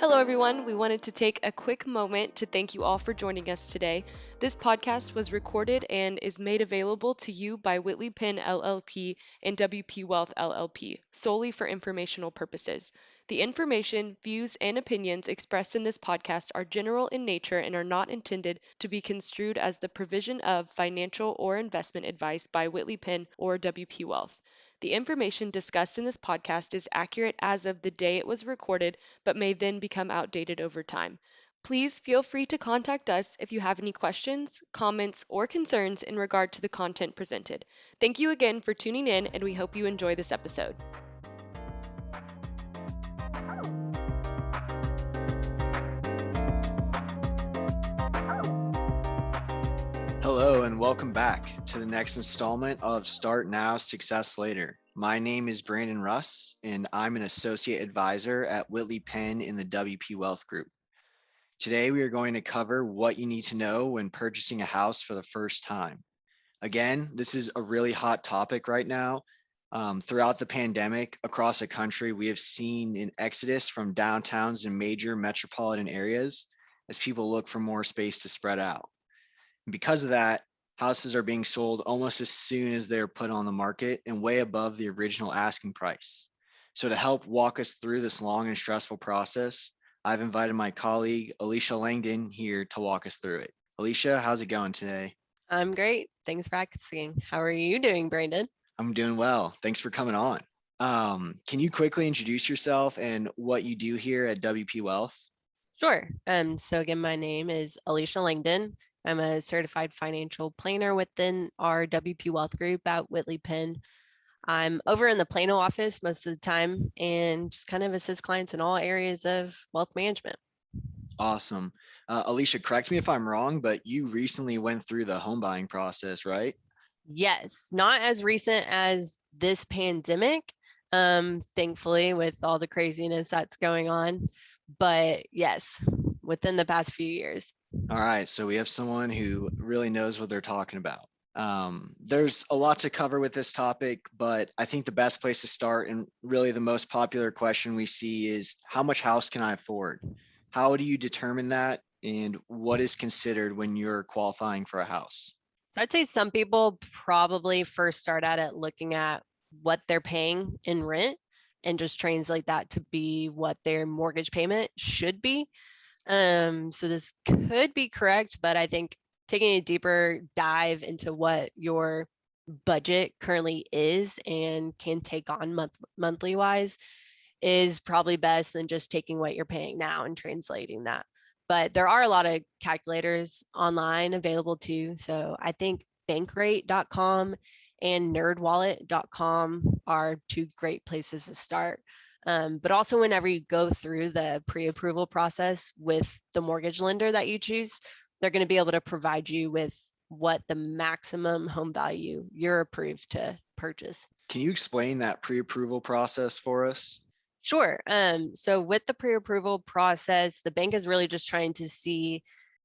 Hello, everyone. We wanted to take a quick moment to thank you all for joining us today. This podcast was recorded and is made available to you by Whitley Penn LLP and WPWealth LLP solely for informational purposes. The information, views, and opinions expressed in this podcast are general in nature and are not intended to be construed as the provision of financial or investment advice by Whitley Penn or WP Wealth. The information discussed in this podcast is accurate as of the day it was recorded, but may then become outdated over time. Please feel free to contact us if you have any questions, comments, or concerns in regard to the content presented. Thank you again for tuning in, and we hope you enjoy this episode. Hello and welcome back to the next installment of Start Now, Success Later. My name is Brandon Russ, and I'm an associate advisor at Whitley Penn in the WP Wealth Group. Today, we are going to cover what you need to know when purchasing a house for the first time. Again, this is a really hot topic right now. Throughout the pandemic, across the country, we have seen an exodus from downtowns and major metropolitan areas as people look for more space to spread out. And because of that, houses are being sold almost as soon as they're put on the market and way above the original asking price. So to help walk us through this long and stressful process, I've invited my colleague, Alicia Langdon, here to walk us through it. Alicia, how's it going today? I'm great. Thanks for asking. How are you doing, Brandon? I'm doing well. Thanks for coming on. Can you quickly introduce yourself and what you do here at WP Wealth? Sure. So again, my name is Alicia Langdon. I'm a certified financial planner within our WP Wealth Group at Whitley Penn. I'm over in the Plano office most of the time and just kind of assist clients in all areas of wealth management. Awesome. Alicia, correct me if I'm wrong, but you recently went through the home buying process, right? Yes, not as recent as this pandemic, thankfully, with all the craziness that's going on. But yes, within the past few years. All right, so we have someone who really knows what they're talking about. There's a lot to cover with this topic, but I think the best place to start and really the most popular question we see is how much house can I afford? How do you determine that? And what is considered when you're qualifying for a house? So I'd say some people probably first start at it looking at what they're paying in rent and just translate that to be what their mortgage payment should be. So this could be correct, but I think taking a deeper dive into what your budget currently is and can take on monthly wise is probably best than just taking what you're paying now and translating that. But there are a lot of calculators online available too. So I think bankrate.com and nerdwallet.com are two great places to start. But also whenever you go through the pre-approval process with the mortgage lender that you choose, they're going to be able to provide you with what the maximum home value you're approved to purchase. Can you explain that pre-approval process for us? Sure. So with the pre-approval process, the bank is really just trying to see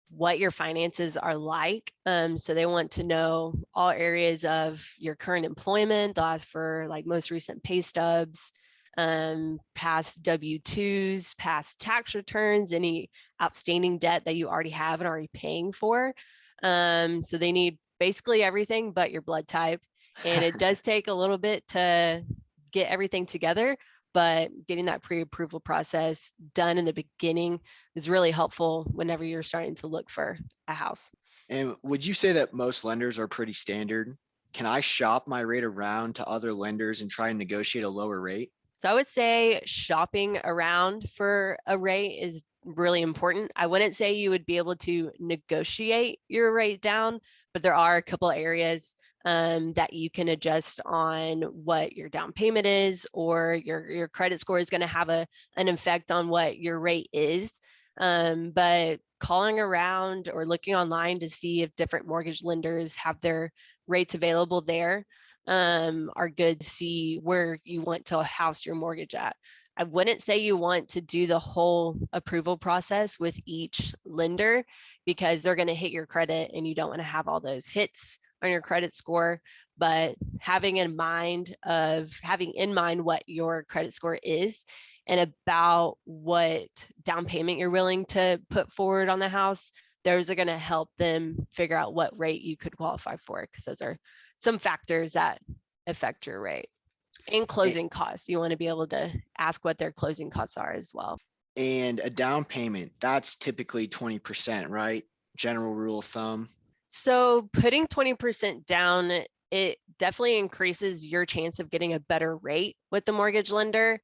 what your finances are like. So they want to know all areas of your current employment. They'll ask for like most recent pay stubs, past W-2s, past tax returns, any outstanding debt that you already have and already paying for. So they need basically everything but your blood type. And it does take a little bit to get everything together, but getting that pre-approval process done in the beginning is really helpful whenever you're starting to look for a house. And would you say that most lenders are pretty standard? Can I shop my rate around to other lenders and try and negotiate a lower rate? So I would say shopping around for a rate is really important. I wouldn't say you would be able to negotiate your rate down, but there are a couple of areas that you can adjust on what your down payment is, or your credit score is going to have an effect on what your rate is. But calling around or looking online to see if different mortgage lenders have their rates available there are good to see where you want to house your mortgage at. I wouldn't say you want to do the whole approval process with each lender because they're going to hit your credit and you don't want to have all those hits on your credit score, but having in mind what your credit score is and about what down payment you're willing to put forward on the house, those are going to help them figure out what rate you could qualify for, because those are some factors that affect your rate. And closing costs. You want to be able to ask what their closing costs are as well. And a down payment, that's typically 20%, right? General rule of thumb. So putting 20% down, it definitely increases your chance of getting a better rate with the mortgage lender,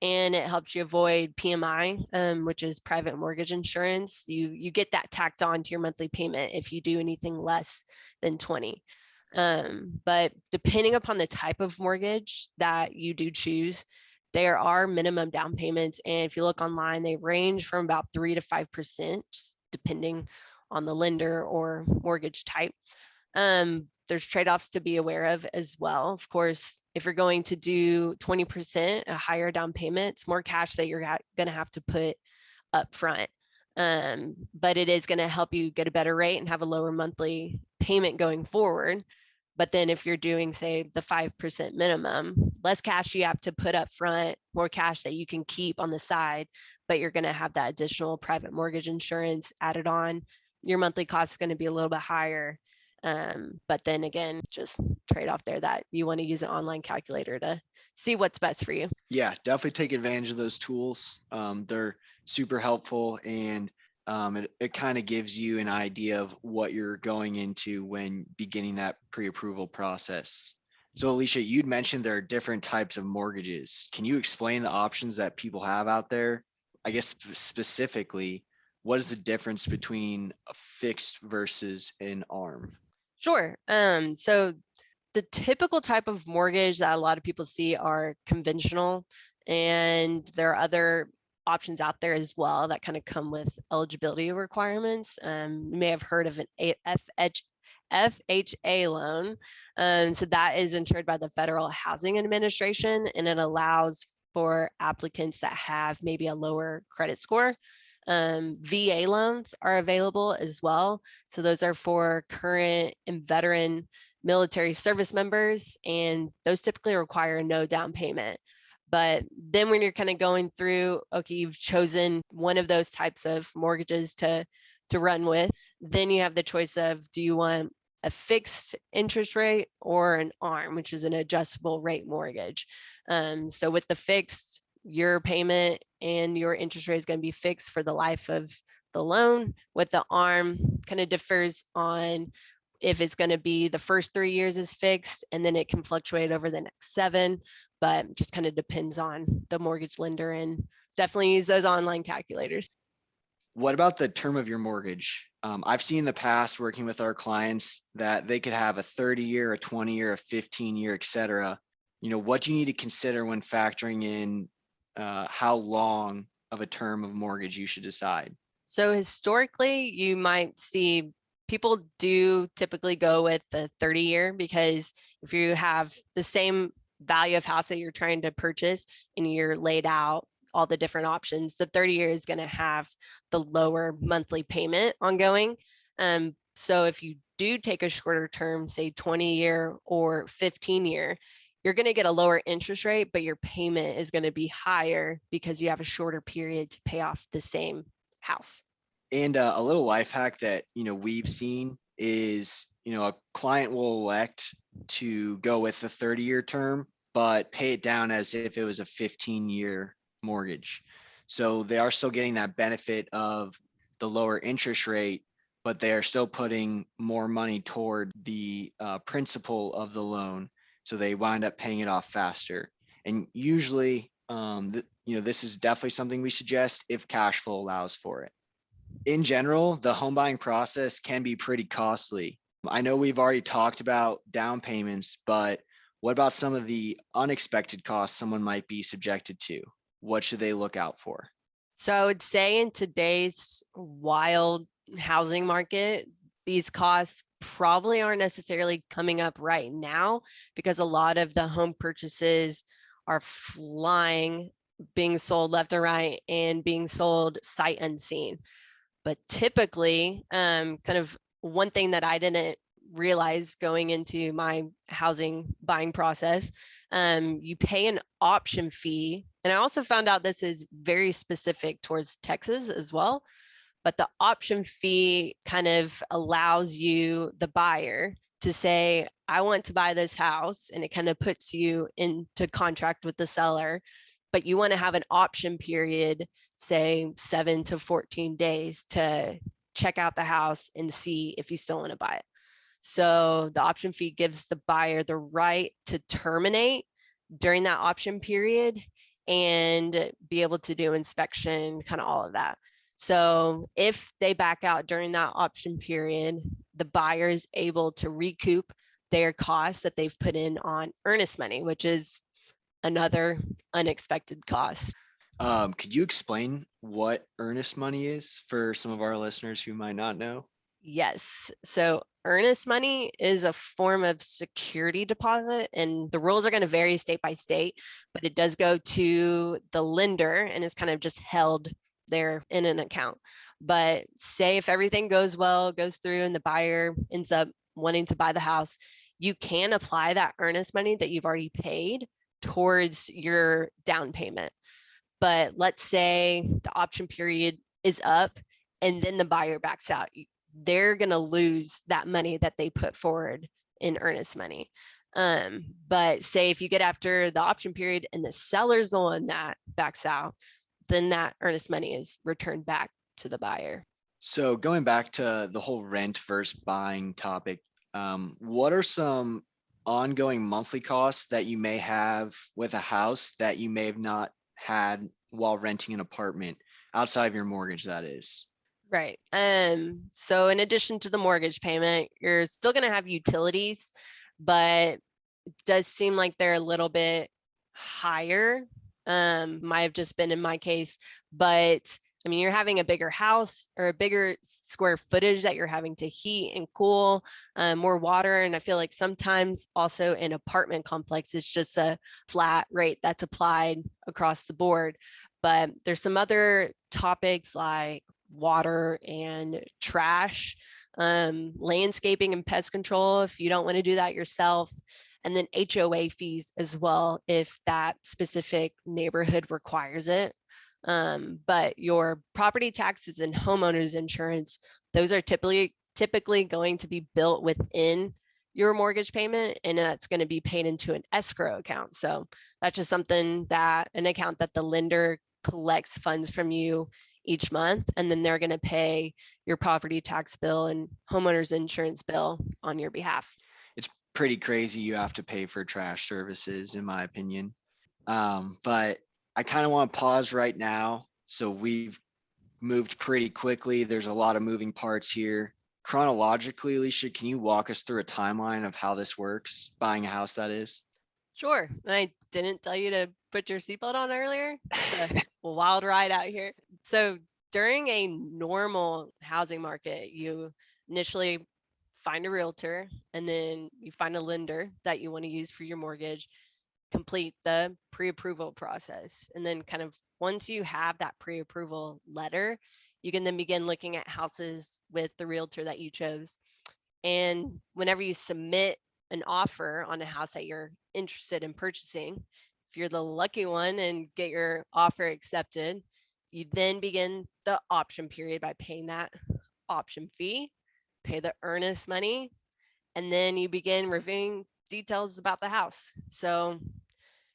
and it helps you avoid PMI, which is private mortgage insurance. You get that tacked on to your monthly payment if you do anything less than 20. But depending upon the type of mortgage that you do choose, there are minimum down payments. And if you look online, they range from about 3 to 5%, just depending on the lender or mortgage type. There's trade-offs to be aware of as well. Of course, if you're going to do 20%, a higher down payment, it's more cash that you're going to have to put up front. But it is going to help you get a better rate and have a lower monthly payment going forward. But then if you're doing, say, the 5% minimum, less cash you have to put up front, more cash that you can keep on the side, but you're going to have that additional private mortgage insurance added on. Your monthly cost is going to be a little bit higher. But then again, just trade off there that you want to use an online calculator to see what's best for you. Yeah, definitely take advantage of those tools. They're super helpful, and it kind of gives you an idea of what you're going into when beginning that pre-approval process. So Alicia, you'd mentioned there are different types of mortgages. Can you explain the options that people have out there? I guess specifically, what is the difference between a fixed versus an ARM? Sure. So the typical type of mortgage that a lot of people see are conventional, and there are other options out there as well that kind of come with eligibility requirements. You may have heard of an FHA loan. So that is insured by the Federal Housing Administration, and it allows for applicants that have maybe a lower credit score. VA loans are available as well. So those are for current and veteran military service members, and those typically require no down payment. But then when you're kind of going through, okay, you've chosen one of those types of mortgages to run with, then you have the choice of, do you want a fixed interest rate or an ARM, which is an adjustable rate mortgage. So with the fixed, your payment and your interest rate is going to be fixed for the life of the loan. With the ARM, kind of differs on if it's going to be the first 3 years is fixed, and then it can fluctuate over the next 7, but just kind of depends on the mortgage lender, and definitely use those online calculators. What about the term of your mortgage? I've seen in the past working with our clients that they could have a 30-year, a 20-year, a 15-year, et cetera. What do you need to consider when factoring in how long of a term of mortgage you should decide? So historically, you might see people do typically go with the 30-year, because if you have the same value of house that you're trying to purchase and you're laid out all the different options, the 30-year is going to have the lower monthly payment ongoing. So if you do take a shorter term, say 20-year or 15-year, you're going to get a lower interest rate, but your payment is going to be higher because you have a shorter period to pay off the same house. And a little life hack that we've seen is a client will elect to go with the 30-year term, but pay it down as if it was a 15-year mortgage. So they are still getting that benefit of the lower interest rate, but they are still putting more money toward the principal of the loan. So they wind up paying it off faster. And usually, this is definitely something we suggest if cash flow allows for it. In general, the home buying process can be pretty costly. I know we've already talked about down payments, but what about some of the unexpected costs someone might be subjected to? What should they look out for? So I would say in today's wild housing market, these costs probably aren't necessarily coming up right now, because a lot of the home purchases are flying, being sold left and right, and being sold sight unseen. But typically, kind of one thing that I didn't realized going into my housing buying process, you pay an option fee. And I also found out this is very specific towards Texas as well. But the option fee kind of allows you, the buyer, to say, I want to buy this house, and it kind of puts you into contract with the seller, but you want to have an option period, say 7 to 14 days, to check out the house and see if you still want to buy it. So the option fee gives the buyer the right to terminate during that option period and be able to do inspection, kind of all of that. So if they back out during that option period, the buyer is able to recoup their costs that they've put in on earnest money, which is another unexpected cost. Could you explain what earnest money is for some of our listeners who might not know? Yes. So earnest money is a form of security deposit, and the rules are going to vary state by state, but it does go to the lender and is kind of just held there in an account. But say if everything goes well, goes through, and the buyer ends up wanting to buy the house, you can apply that earnest money that you've already paid towards your down payment. But let's say the option period is up and then the buyer backs out. They're going to lose that money that they put forward in earnest money. But say if you get after the option period and the seller's the one that backs out, then that earnest money is returned back to the buyer. So going back to the whole rent versus buying topic, what are some ongoing monthly costs that you may have with a house that you may have not had while renting an apartment outside of your mortgage, that is? Right. So in addition to the mortgage payment, you're still going to have utilities, but it does seem like they're a little bit higher. Might have just been in my case, but I mean, you're having a bigger house or a bigger square footage that you're having to heat and cool, more water. And I feel like sometimes also in apartment complex, it's just a flat rate that's applied across the board. But there's some other topics like water and trash, landscaping and pest control if you don't want to do that yourself, and then HOA fees as well if that specific neighborhood requires it. But your property taxes and homeowners insurance, those are typically going to be built within your mortgage payment, and that's going to be paid into an escrow account. So that's just something that an account that the lender collects funds from you each month, and then they're going to pay your property tax bill and homeowners insurance bill on your behalf. It's pretty crazy you have to pay for trash services, in my opinion. But I kind of want to pause right now. So we've moved pretty quickly. There's a lot of moving parts here. Chronologically, Alicia, can you walk us through a timeline of how this works, buying a house, that is? Sure. And I didn't tell you to put your seatbelt on earlier. It's a wild ride out here. So during a normal housing market, you initially find a realtor, and then you find a lender that you want to use for your mortgage, complete the pre-approval process. And then kind of once you have that pre-approval letter, you can then begin looking at houses with the realtor that you chose. And whenever you submit an offer on a house that you're interested in purchasing, if you're the lucky one and get your offer accepted, you then begin the option period by paying that option fee, pay the earnest money, and then you begin reviewing details about the house. So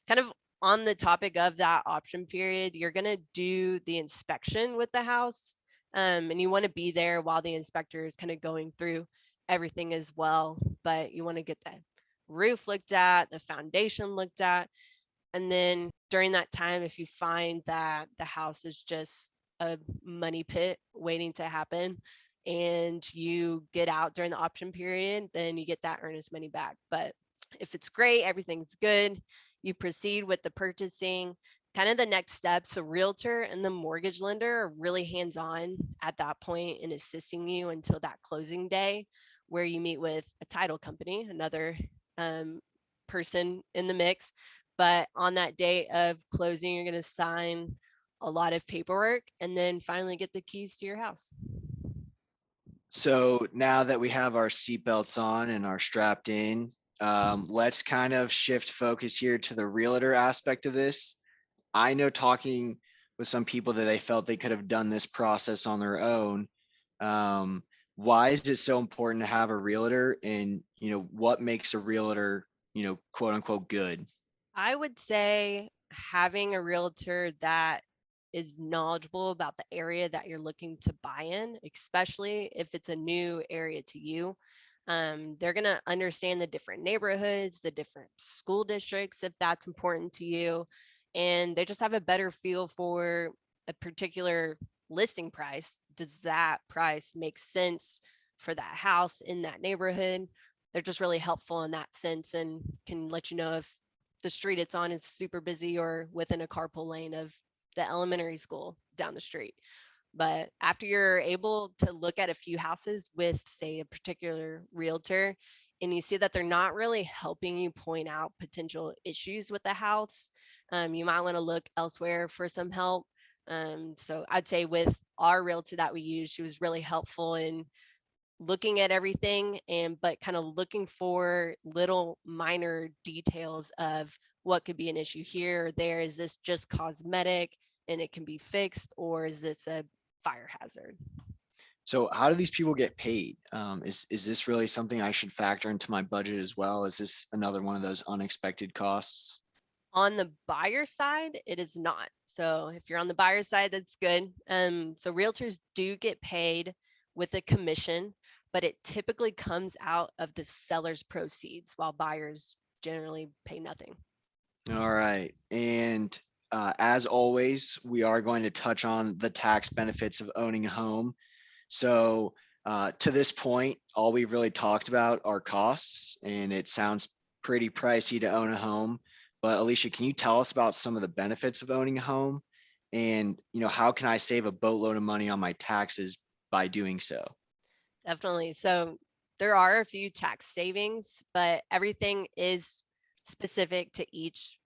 kind of on the topic of that option period, you're going to do the inspection with the house, and you want to be there while the inspector is kind of going through everything as well. But you want to get the roof looked at, the foundation looked at, and then during that time, if you find that the house is just a money pit waiting to happen and you get out during the option period, then you get that earnest money back. But if it's great, everything's good, you proceed with the purchasing. Kind of the next steps, a realtor and the mortgage lender are really hands-on at that point in assisting you until that closing day, where you meet with a title company, another person in the mix. But on that day of closing, you're going to sign a lot of paperwork and then finally get the keys to your house. So now that we have our seatbelts on and are strapped in, let's kind of shift focus here to the realtor aspect of this. I know talking with some people that they felt they could have done this process on their own. Um, why is it so important to have a realtor, and what makes a realtor, quote unquote, good? I would say having a realtor that is knowledgeable about the area that you're looking to buy in, especially if it's a new area to you. They're going to understand the different neighborhoods, the different school districts, if that's important to you. And they just have a better feel for a particular listing price. Does that price make sense for that house in that neighborhood? They're just really helpful in that sense and can let you know if the street it's on is super busy or within a carpool lane of the elementary school down the street. But after you're able to look at a few houses with, say, a particular realtor, and you see that they're not really helping you point out potential issues with the house, you might want to look elsewhere for some help. So I'd say with our realtor that we use, she was really helpful in looking at everything and but kind of looking for little minor details of what could be an issue here or there. Is this just cosmetic and it can be fixed, or is this a fire hazard? So how do these people get paid? Is this really something I should factor into my budget as well? Is this another one of those unexpected costs? On the buyer side, it is not. So if you're on the buyer side, that's good. So realtors do get paid with a commission, but it typically comes out of the seller's proceeds, while buyers generally pay nothing. All right. And as always, we are going to touch on the tax benefits of owning a home. So to this point, all we've really talked about are costs, and it sounds pretty pricey to own a home. But Alicia, can you tell us about some of the benefits of owning a home? And how can I save a boatload of money on my taxes by doing so? Definitely. So there are a few tax savings, but everything is specific to each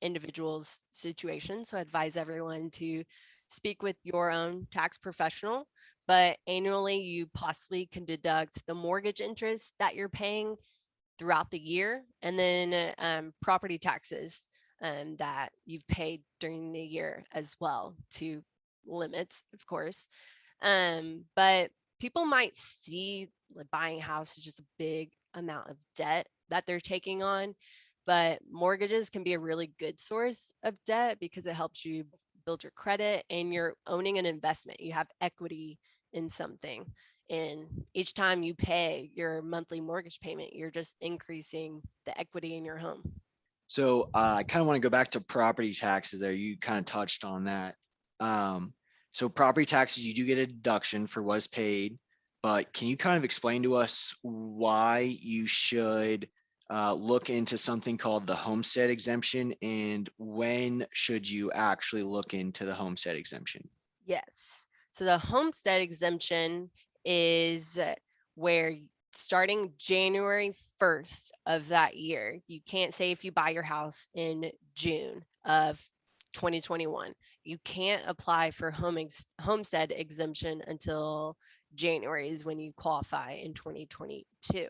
individual's situation. So I advise everyone to speak with your own tax professional. But annually, you possibly can deduct the mortgage interest that you're paying throughout the year, and then property taxes that you've paid during the year as well, to limits, of course. But people might see like buying a house is just a big amount of debt that they're taking on, but mortgages can be a really good source of debt because it helps you build your credit and you're owning an investment. You have equity in something. And each time you pay your monthly mortgage payment, you're just increasing the equity in your home. So I kind of want to go back to property taxes there. You kind of touched on that. Um, so property taxes, you do get a deduction for what is paid, but can you kind of explain to us why you should look into something called the homestead exemption, and when should you actually look into the homestead exemption? Yes. So the homestead exemption is where starting January 1st of that year, you can't say if you buy your house in June of 2021, you can't apply for homestead exemption until January is when you qualify in 2022.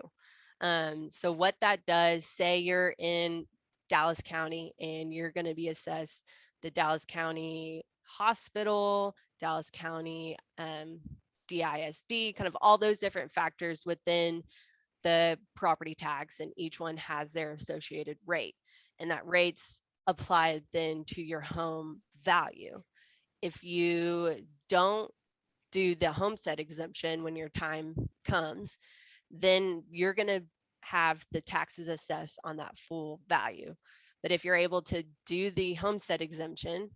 So what that does, say you're in Dallas County and you're going to be assessed the Dallas County Hospital, Dallas County DISD, kind of all those different factors within the property tax, and each one has their associated rate. And that rate's applied then to your home value. If you don't do the homestead exemption when your time comes, then you're going to have the taxes assessed on that full value. But if you're able to do the homestead exemption,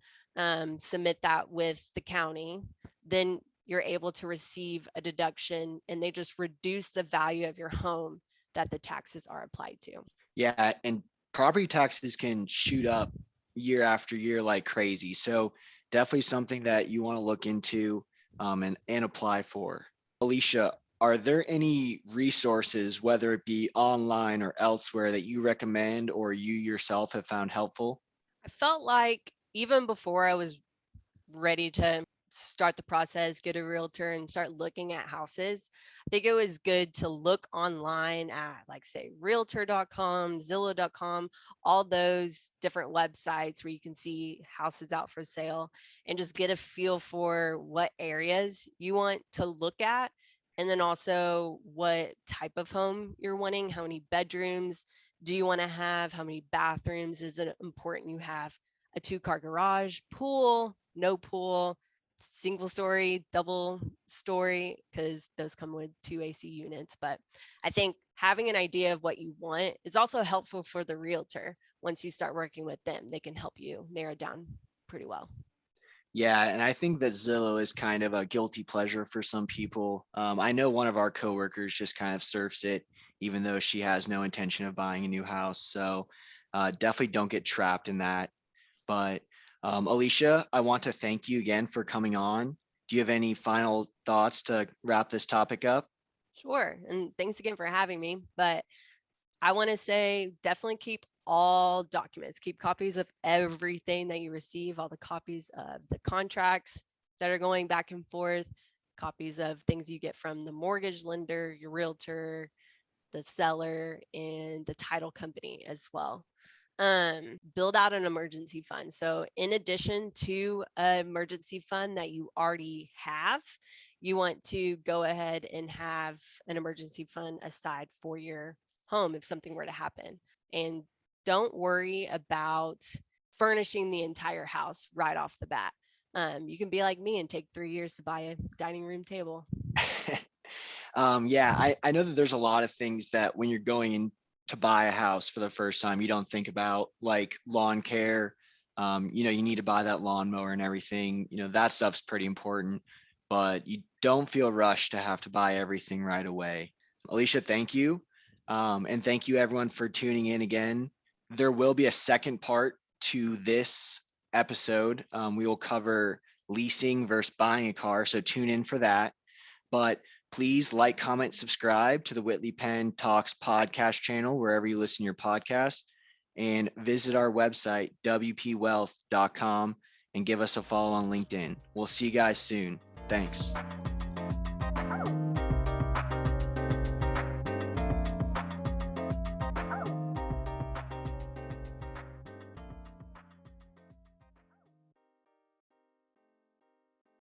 submit that with the county, then you're able to receive a deduction and they just reduce the value of your home that the taxes are applied to. Yeah, and property taxes can shoot up year after year like crazy. So definitely something that you want to look into and apply for. Alicia, are there any resources, whether it be online or elsewhere, that you recommend or you yourself have found helpful? I felt like even before I was ready to start the process, get a realtor and start looking at houses, I think it was good to look online at, like, say, realtor.com, Zillow.com, all those different websites where you can see houses out for sale, and just get a feel for what areas you want to look at. And then also what type of home you're wanting, how many bedrooms do you want to have, how many bathrooms is it important you have, a 2-car garage, pool, no pool, single story, double story, because those come with 2 AC units. But I think having an idea of what you want is also helpful for the realtor. Once you start working with them, they can help you narrow down pretty well. Yeah, and I think that Zillow is kind of a guilty pleasure for some people. I know one of our coworkers just kind of surfs it, even though she has no intention of buying a new house. So definitely don't get trapped in that. But Alicia, I want to thank you again for coming on. Do you have any final thoughts to wrap this topic up? Sure. And thanks again for having me. But I want to say definitely keep all documents, keep copies of everything that you receive, all the copies of the contracts that are going back and forth, copies of things you get from the mortgage lender, your realtor, the seller, and the title company as well. Build out an emergency fund. So, in addition to an emergency fund that you already have, you want to go ahead and have an emergency fund aside for your home if something were to happen. And don't worry about furnishing the entire house right off the bat. You can be like me and take 3 years to buy a dining room table. Yeah, I know that there's a lot of things that when you're going in to buy a house for the first time, you don't think about, like lawn care. You need to buy that lawnmower and everything. That stuff's pretty important, but you don't feel rushed to have to buy everything right away. Alicia, thank you. And thank you everyone for tuning in again. There will be a second part to this episode. We will cover leasing versus buying a car. So tune in for that. But please like, comment, subscribe to the Whitley Penn Talks podcast channel, wherever you listen to your podcast, and visit our website, WPWealth.com, and give us a follow on LinkedIn. We'll see you guys soon. Thanks.